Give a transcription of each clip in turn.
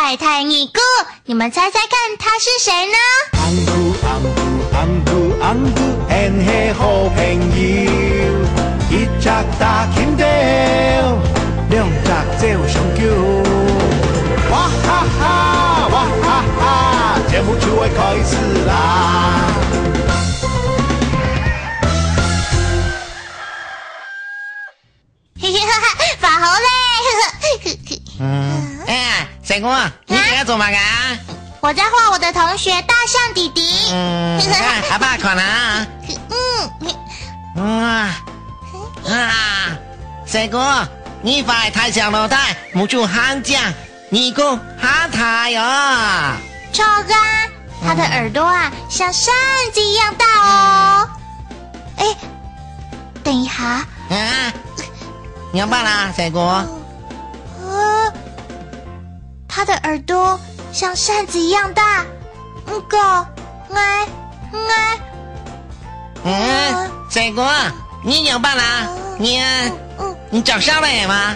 太太尼姑，你们猜猜看他是谁呢？红姑红姑红姑，很是好朋友，一只大金雕，两只照相叫。哇哈哈，哇哈哈，节目就会开始啦！嘿嘿哈哈，法猴嘞！哎，水果，你在做嘛个？我在画我的同学大象弟弟。阿爸看啊。水果，你快太上楼台，木住喊讲，你个喊他哟。超哥，他的耳朵啊，像扇子一样大哦。哎，等一下。你要办啦，水果。他的耳朵像扇子一样大。水果，你要办啦？你找上了吗？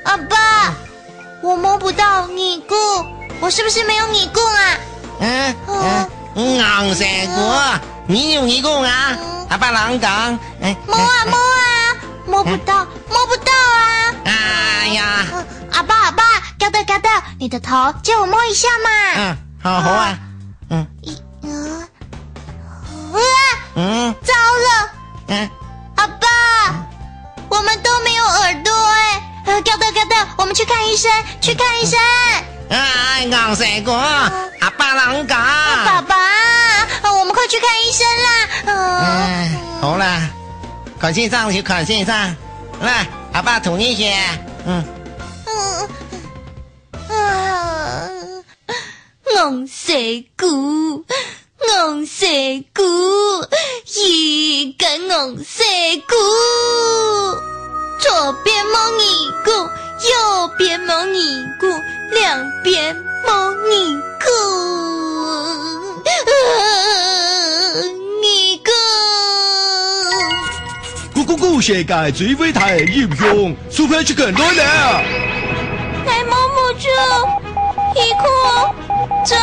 阿爸，我摸不到你棍，我是不是没有你棍啊？水果，你有你棍啊？阿爸啷讲？摸不到啊！哎呀，阿爸，高德，你的头借我摸一下嘛。好啊。糟了！阿爸，我们都没有耳朵哎！高德，我们去看医生，水果，阿爸啷讲？爸爸，我们快去看医生啦！好啦，看先生就看先生，来，阿爸涂你些。水果，一个水果，左边摸你鼓，右边摸你鼓，两边摸你鼓，你鼓。咕世界最伟大的英雄，Super Chicken來了！來摸不住，皮褲，嘴。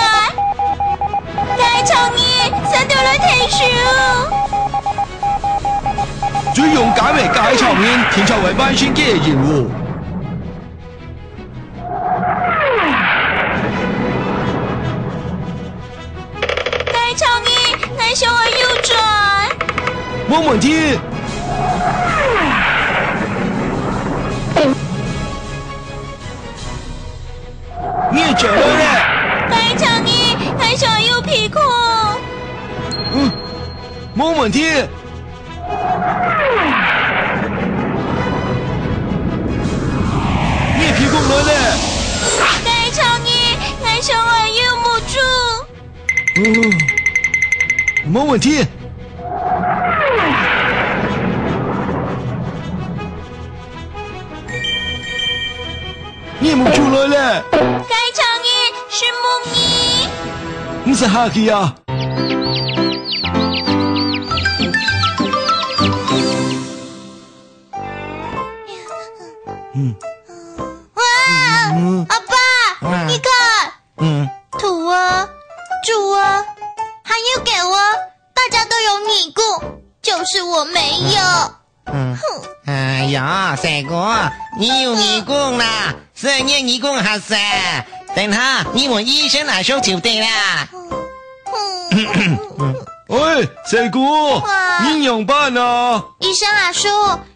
大長兒伸到來睇書，最勇敢的大場面，天朝為萬星嘅人物。大長兒，來向我右轉。冇問題。你也轉了咧。大長兒，來向我右屁股。冇問題。你也屁股來咧。大長兒，來向我右母豬。冇問題。你母豬來咧。大長兒是母你。你是哈基啊。阿爸，你看，土啊，猪啊，还有狗啊，大家都有你过，就是我没有。哎呀，水果，你有你棍啦，是你棍还是？等下你问醫生來說就對啦。喂，水果，你用辦啊？醫生阿叔，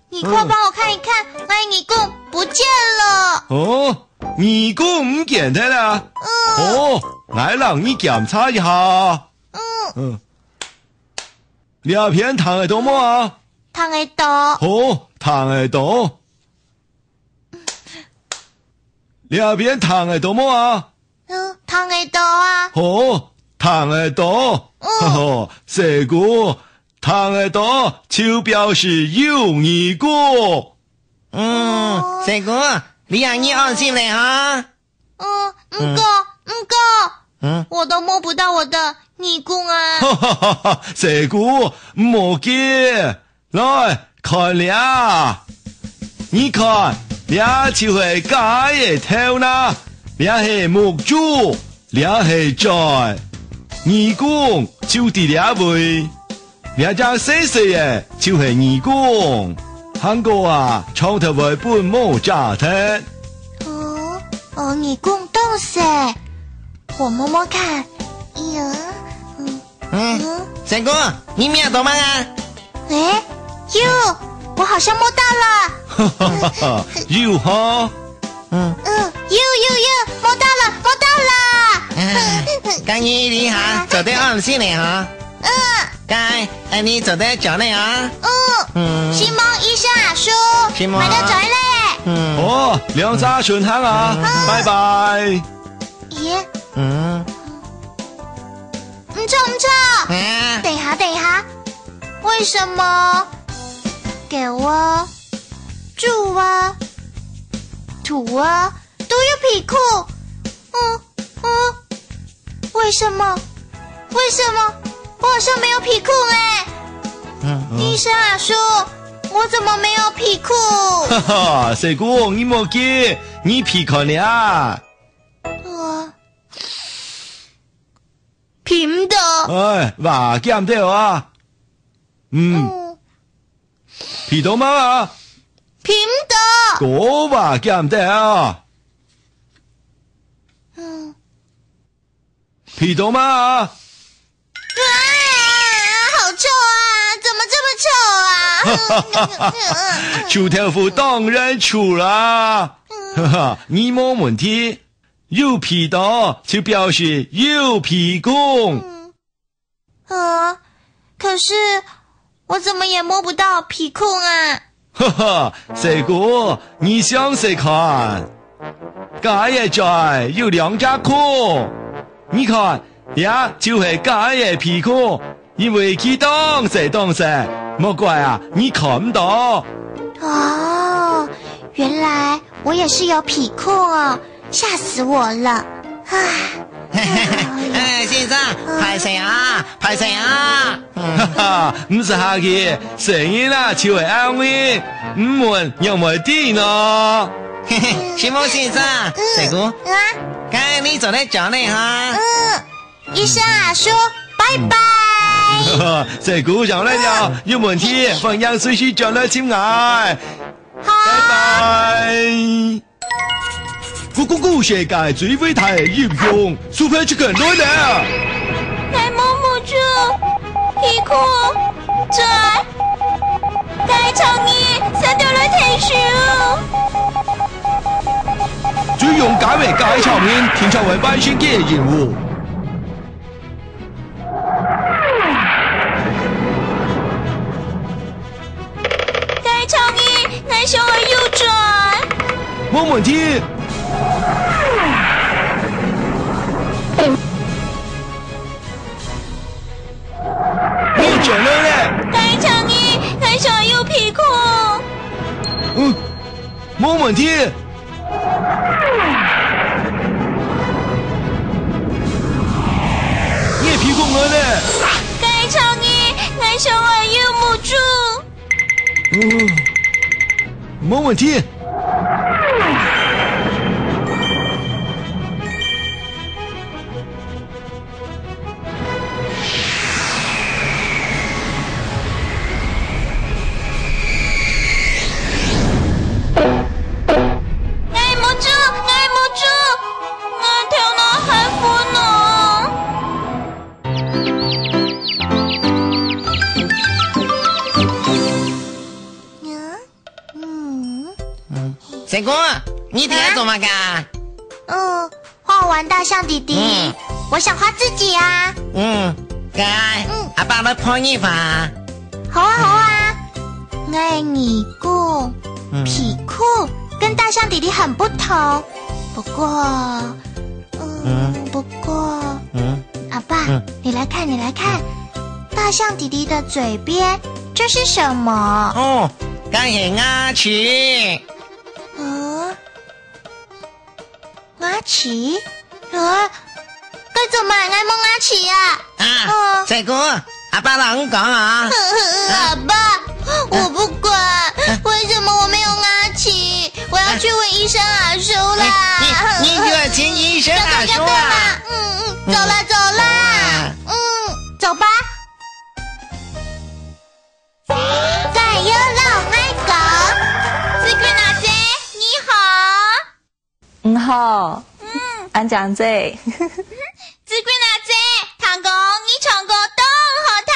你快幫我看一看，你棍不見了。哦，你棍唔見得啦。來讓你檢查一下。兩片糖的多麼啊？糖的多。糖的多。兩邊糖的多麼啊？糖的多啊。糖的多。水果，糖的多就表示有你過。水果，你讓你安心了哈。我都摸不到我的你棍啊。水果，唔好驚，來看倆，你看倆就會解嘅頭啦。俩是木主，俩是在，义工就伫俩位，俩只细细的就是义工。韩国啊，从头为本木炸弹。义工动噻，我摸摸看。三哥，你瞄到吗？有，我好像摸到了。哈哈，有哈。有，摸到了。刚你哈走得安心嘞哈。刚你走得脚嘞啊。西蒙医生阿叔，西蒙，买得仔嘞。两只顺行啊，拜拜。咦？唔错。等一下，为什么给我住啊、土啊都有皮裤？为什么？我好像没有皮裤医生阿叔，我怎么没有皮裤？哈哈，四姑你莫急，你皮裤了。皮唔到。话减掉啊。皮到吗？皮唔到。嗰话减掉。皮到吗？好臭啊！怎么这么臭啊？臭豆腐当然臭啦。你冇问题，有皮到就表示有皮工。可是我怎么也摸不到皮裤啊？四姑，你想细看，假嘢在有两只裤，你看，呀就是假嘢皮裤，因为佢当时，莫怪啊，你看唔到。原来我也是有皮裤哦，吓死我了！先生，拍谁啊？唔是客氣，聲音啊就係安慰，唔問有冇啲呢？西蒙先生，四姑，剛才你走得腳呢哈？醫生啊，說拜拜。四姑上嚟了，有問題，放羊隨時轉來請愛。好，拜拜。咕世界最偉大嘅英雄 ，Super Chicken 來了。來摸摸住皮褲，再該場衣殺掉了鐵樹。最勇敢嘅該場面，天朝為百姓嘅任務。該場衣，該向而右轉。冇問題。轉來咧，該場衣，該向右皮褲。冇問題。你皮褲我咧，該場衣，該向而右母豬。冇問題。四姑，你今天做嘛噶？画完大象弟弟，我想画自己啊。该，阿爸来碰一把。好啊。爱你裤皮裤跟大象弟弟很不同，不过，阿爸，你来看，大象弟弟的嘴边这是什么？该是牙齿。牙齿？该怎么爱摸牙齿呀？四姑，阿爸啷講啊？阿爸，我不管，为什么我没有牙齿？我要去问医生阿叔啦！你就请医生哥说嘛，啊。走啦走啦，走吧。在有老爱狗，子君阿姐你好。好。俺讲这。子君阿姐，堂公你唱歌都好听，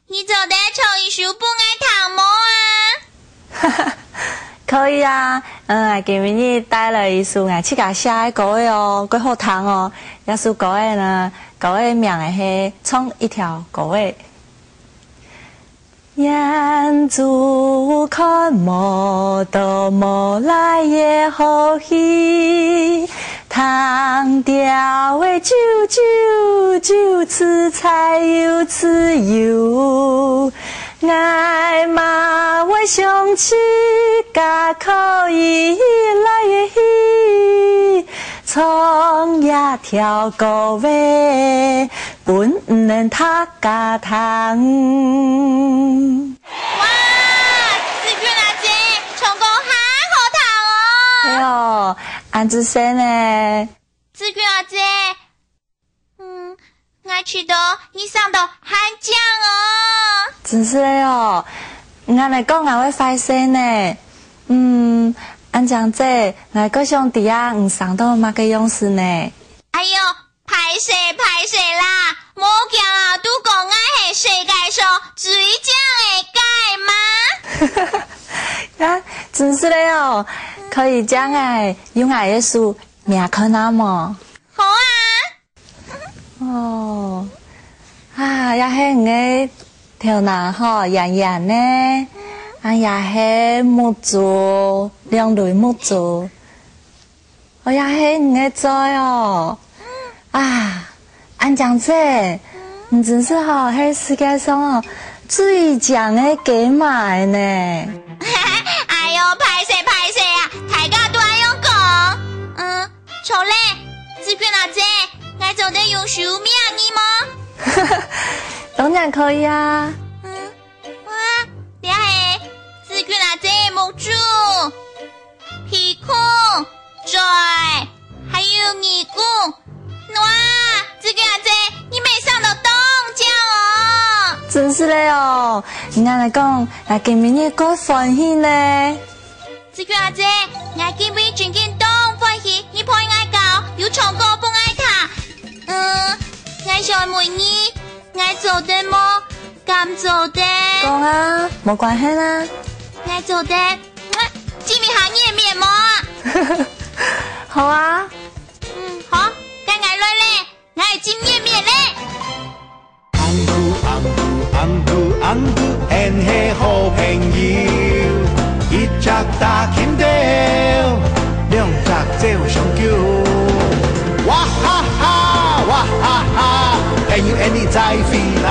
你做得唱一首不爱糖么啊？可以啊，今日带了一首俺自家写的歌哦，几好听哦。一首歌呢，歌的名是唱一条歌的。眼珠看莫到莫来也好戏，糖调的啾啾啾，吃菜又吃油。爱嘛我想起家口以来的戏，唱一条歌喂，本唔能他家糖。哇，子君阿姐唱歌好听哦！哎呦，俺子生呢？子君阿姐，我觉得你唱得很强哦。真是的哦，俺来讲俺会发声呢。俺讲这，俺个兄弟啊，上到嘛个样式呢？哎呦，歹势啦！莫讲啊，都讲我是世界上最强的解吗？啊，真是的哦，可以将用俺的书名看那么？好啊。哦，啊，也是你的条男吼，圆圆呢，也是木做两类木做，我也是你的仔哦。啊，俺讲这，你真是吼，喺世界上哦最强的鸡马呢。哎呦，歹势啊，大家都爱用讲。错嘞，子君阿姐，我做得用书名你吗？当然可以啊。哇，你係子君阿姐木珠、皮裤、嘴，还有耳骨。哇，子君阿姐，你没上到东奖哦！真是的哦，你俺来讲，来今明日过欢喜呢。子君阿姐，我今日真见东欢喜，你配爱教，又唱歌不爱他。我想问你，我做得么？敢做得？讲啊，冇关系啦。我做得，今日行夜面么？好啊。好，该我来咧，我係尖夜面咧。紅姑hen係好朋友，一隻大金條，兩隻做上橋。哇哈哈，朋友你在飛啦！